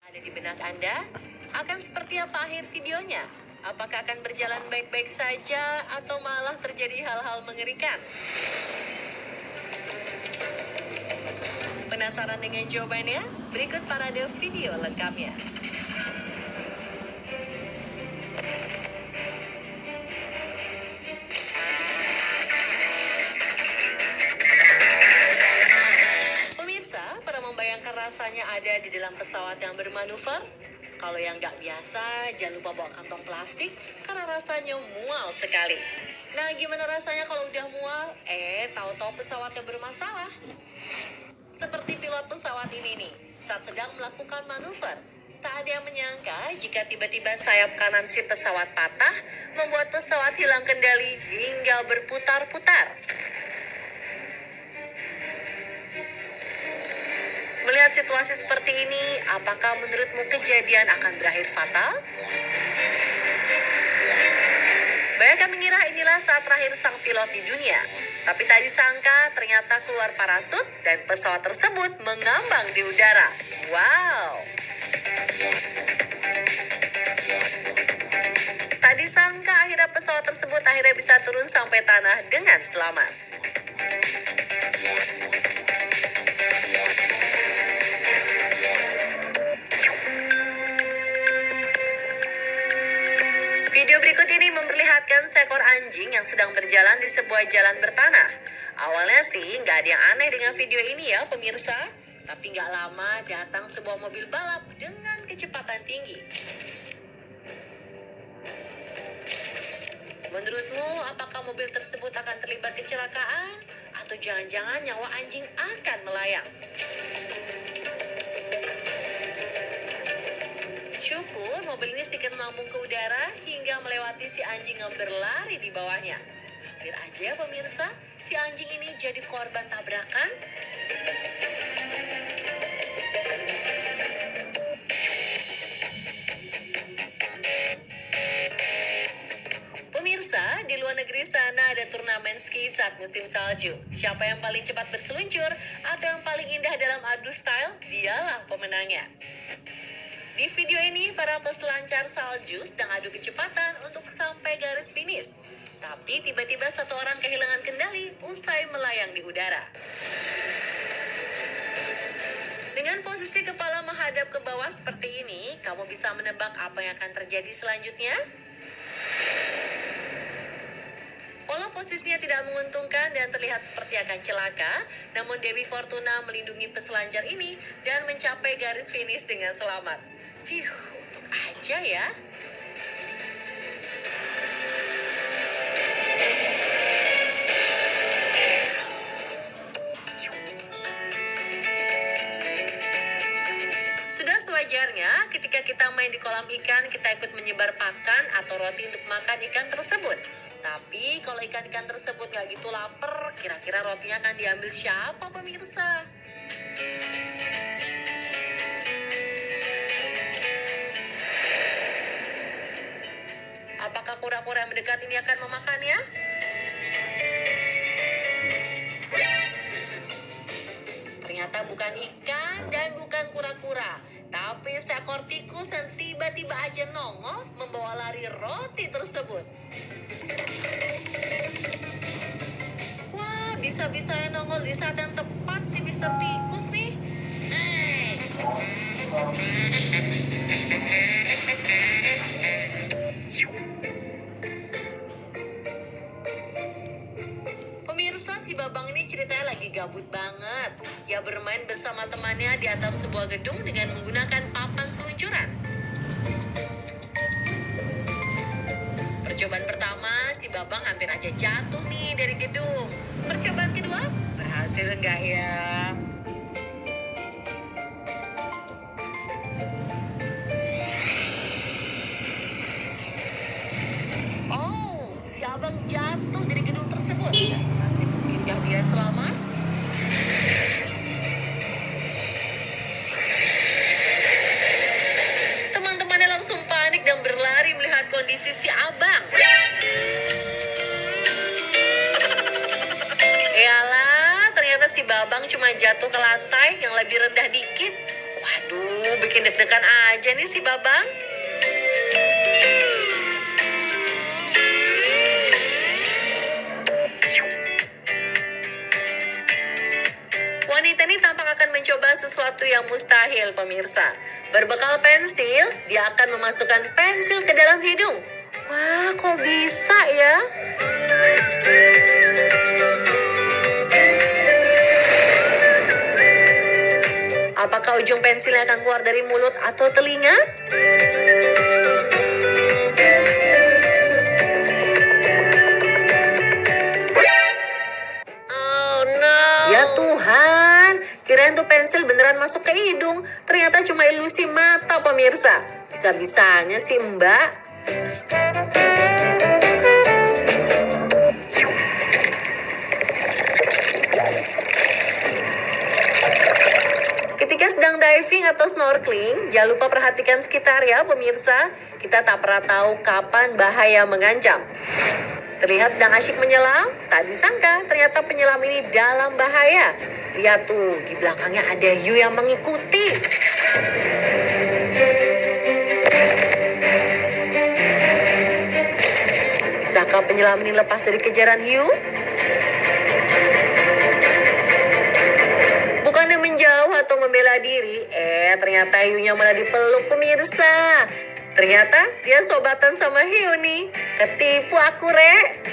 Ada di benak Anda? Akan seperti apa akhir videonya? Apakah akan berjalan baik-baik saja atau malah terjadi hal-hal mengerikan? Penasaran dengan jawabannya? Berikut parade video lengkapnya. Pemirsa, pernah membayangkan rasanya ada di dalam pesawat yang bermanuver? Kalau yang nggak biasa, jangan lupa bawa kantong plastik karena rasanya mual sekali. Nah, gimana rasanya kalau udah mual? Tahu-tahu pesawatnya bermasalah. Seperti pilot pesawat ini nih, saat sedang melakukan manuver. Tak ada yang menyangka jika tiba-tiba sayap kanan si pesawat patah, membuat pesawat hilang kendali hingga berputar-putar. Melihat situasi seperti ini, apakah menurutmu kejadian akan berakhir fatal? Banyak yang mengira inilah saat terakhir sang pilot di dunia. Tapi tak disangka ternyata keluar parasut dan pesawat tersebut mengambang di udara. Wow! Tak disangka akhirnya pesawat tersebut akhirnya bisa turun sampai tanah dengan selamat. Video berikut ini memperlihatkan seekor anjing yang sedang berjalan di sebuah jalan bertanah. Awalnya sih nggak ada yang aneh dengan video ini ya pemirsa. Tapi nggak lama datang sebuah mobil balap dengan kecepatan tinggi. Menurutmu apakah mobil tersebut akan terlibat kecelakaan? Atau jangan-jangan nyawa anjing akan melayang? Syukur mobil ini sedikit melambung ke udara hingga melewati si anjing yang berlari di bawahnya. Hampir aja ya pemirsa, si anjing ini jadi korban tabrakan. Pemirsa, di luar negeri sana ada turnamen ski saat musim salju. Siapa yang paling cepat berseluncur atau yang paling indah dalam adu style, dialah pemenangnya. Di video ini, para peselancar salju sedang adu kecepatan untuk sampai garis finish. Tapi tiba-tiba satu orang kehilangan kendali usai melayang di udara. Dengan posisi kepala menghadap ke bawah seperti ini, kamu bisa menebak apa yang akan terjadi selanjutnya? Walau posisinya tidak menguntungkan dan terlihat seperti akan celaka, namun Dewi Fortuna melindungi peselancar ini dan mencapai garis finish dengan selamat. Untung aja ya. Sudah sewajarnya ketika kita main di kolam ikan, kita ikut menyebar pakan atau roti untuk makan ikan tersebut. Tapi kalau ikan-ikan tersebut gak gitu lapar, kira-kira rotinya akan diambil siapa pemirsa? Apakah kura-kura yang mendekat ini akan memakannya? Ternyata bukan ikan dan bukan kura-kura, tapi seekor tikus yang tiba-tiba aja nongol membawa lari roti tersebut. Wah, bisa-bisanya nongol di saat yang tepat si Mister Tikus nih. Pemirsa, si Babang ini ceritanya lagi gabut banget. Ia bermain bersama temannya di atap sebuah gedung dengan menggunakan papan seluncuran. Percobaan pertama, si Babang hampir aja jatuh nih dari gedung. Percobaan kedua, berhasil enggak ya? Oh, si Abang jatuh dari gedung tersebut. Masih mungkinkah dia selamat? Teman-temannya langsung panik dan berlari melihat kondisi si Abang. Yalah, ternyata si Babang cuma jatuh ke lantai yang lebih rendah dikit. Waduh, bikin deg-degan aja nih si Babang. Wanita ini tampak akan mencoba sesuatu yang mustahil, pemirsa. Berbekal pensil, dia akan memasukkan pensil ke dalam hidung. Wah, kok bisa ya? Apakah ujung pensilnya akan keluar dari mulut atau telinga? Oh no! Ya Tuhan, kirain tuh pensil beneran masuk ke hidung. Ternyata cuma ilusi mata, pemirsa. Bisa-bisanya sih Mbak. Ketika sedang diving atau snorkeling, jangan lupa perhatikan sekitar ya pemirsa. Kita tak pernah tahu kapan bahaya mengancam. Terlihat sedang asyik menyelam, tak disangka ternyata penyelam ini dalam bahaya. Lihat tuh, di belakangnya ada hiu yang mengikuti. Bisakah penyelam ini lepas dari kejaran hiu? Bukannya menjauh atau membela diri, ternyata hiunya malah dipeluk, pemirsa. Ternyata dia sobatan sama hiu nih. Ketipu aku, Rek.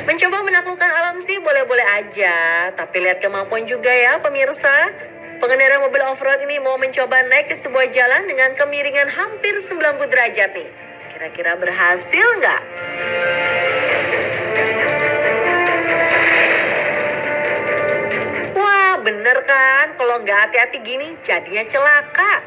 Mencoba menaklukkan alam sih boleh-boleh aja, tapi lihat kemampuan juga ya, pemirsa. Pengendara mobil off-road ini mau mencoba naik ke sebuah jalan dengan kemiringan hampir 90 derajat nih. Kira-kira berhasil nggak? Wah, bener kan? Kalau nggak hati-hati gini, jadinya celaka.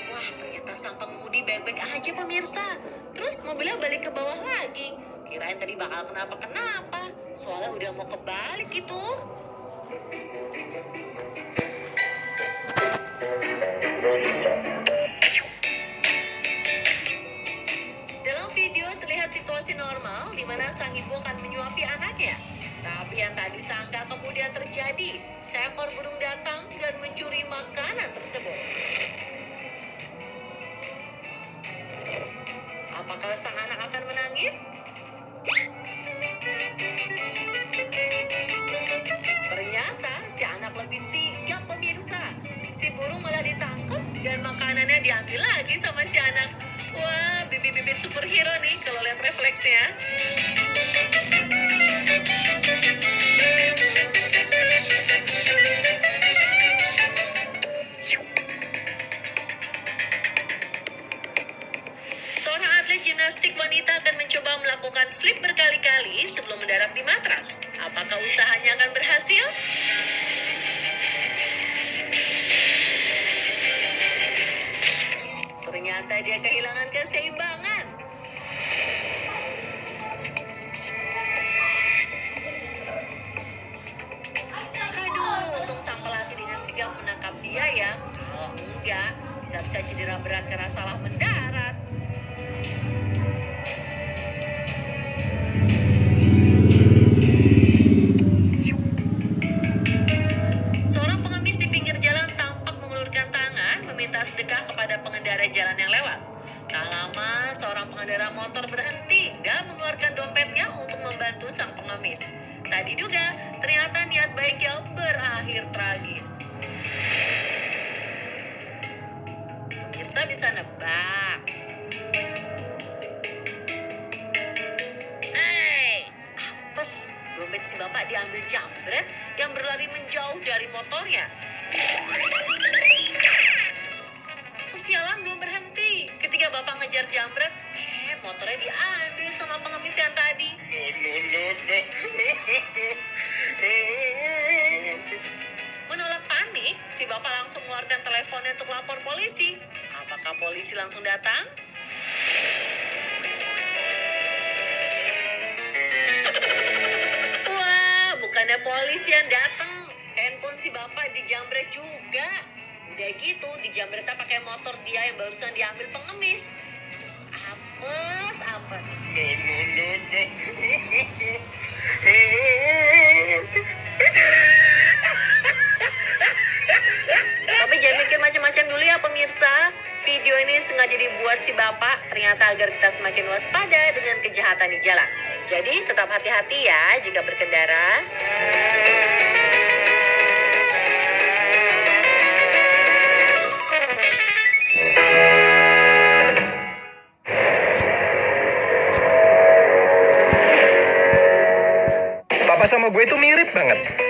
Wah, ternyata sang pengemudi baik-baik aja, pemirsa. Terus mobilnya balik ke bawah lagi. Kirain tadi bakal kenapa-kenapa. Soalnya udah mau kebalik gitu. Dalam video terlihat situasi normal di mana sang ibu akan menyuapi anaknya. Tapi yang tak disangka kemudian terjadi. Seekor burung datang dan mencuri makanan tersebut. Apakah sang anak akan menangis? Ternyata si anak lebih sigap, pemirsa. Si burung malah ditangkap dan makanannya diambil lagi sama si anak. Wah, bibit-bibit superhero nih kalau lihat refleksnya. Seorang atlet gimnastik wanita akan mencoba melakukan flip berkali-kali sebelum mendarat di matras. Apakah usahanya akan berhasil? Ternyata dia kehilangan keseimbangan. Aduh, untung sang pelatih dengan sigap menangkap dia ya. Kalau enggak, bisa-bisa cedera berat karena salah mendarat. Seorang pengemis di pinggir jalan tampak mengulurkan tangan meminta sedekah kepada pengendara jalan yang lewat. Tak lama, seorang pengendara motor berhenti dan mengeluarkan dompetnya untuk membantu sang pengemis. Tak diduga, ternyata niat baiknya berakhir tragis. Pemirsa bisa nebak. Apes, dompet si bapak diambil jambret yang berlari menjauh dari motornya. Kesialan belum berhenti. Ketika bapak ngejar jambret, motornya diambil sama pengemis yang tadi. Menolak panik, si bapak langsung mengeluarkan teleponnya untuk lapor polisi. Apakah polisi langsung datang? Wah, bukannya polisi yang datang, si bapak dijamret juga. Udah gitu, dijamretnya pakai motor dia yang barusan diambil pengemis. Apes, apes. No, no, no, no. Tapi jangan mikir macam-macam dulu ya pemirsa. Video ini sengaja dibuat si bapak ternyata agar kita semakin waspada dengan kejahatan di jalan. Jadi tetap hati-hati ya jika berkendara. Papa sama gue tuh mirip banget.